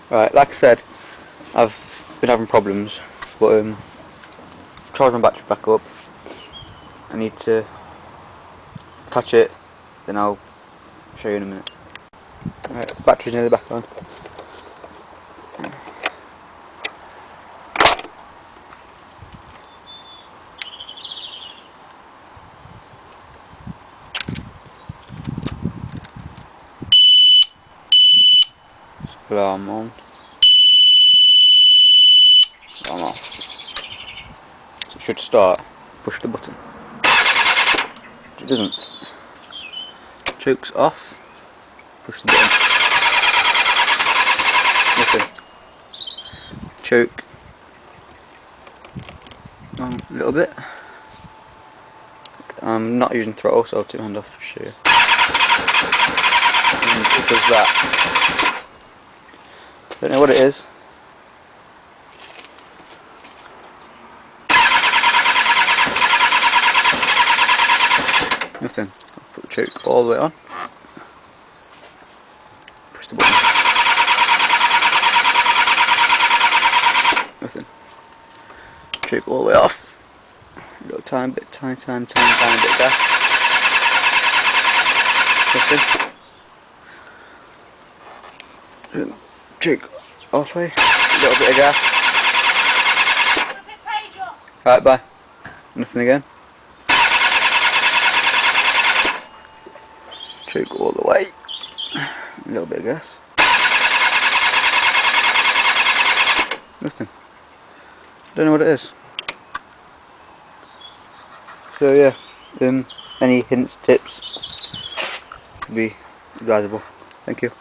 Right, like I said, I've been having problems, but charge my battery back up. I need to attach it, then I'll show you in a minute. Right, battery's nearly back on. Alarm on. Alarm off. So it should start. Push the button. It doesn't. Choke's off. Push the button. Nothing. Choke. On a little bit. I'm not using throttle, so I'll take my hand off to show you. And it does that. Don't know what it is. Nothing. I'll put the choke all the way on. Push the button. Nothing. Choke all the way off. A little tiny bit, tiny bit of gas. Nothing. Choke halfway. A little bit of gas. Right, bye. Nothing again. Choke all the way. A little bit of gas. Nothing. Don't know what it is. So yeah, any hints, tips would be advisable. Thank you.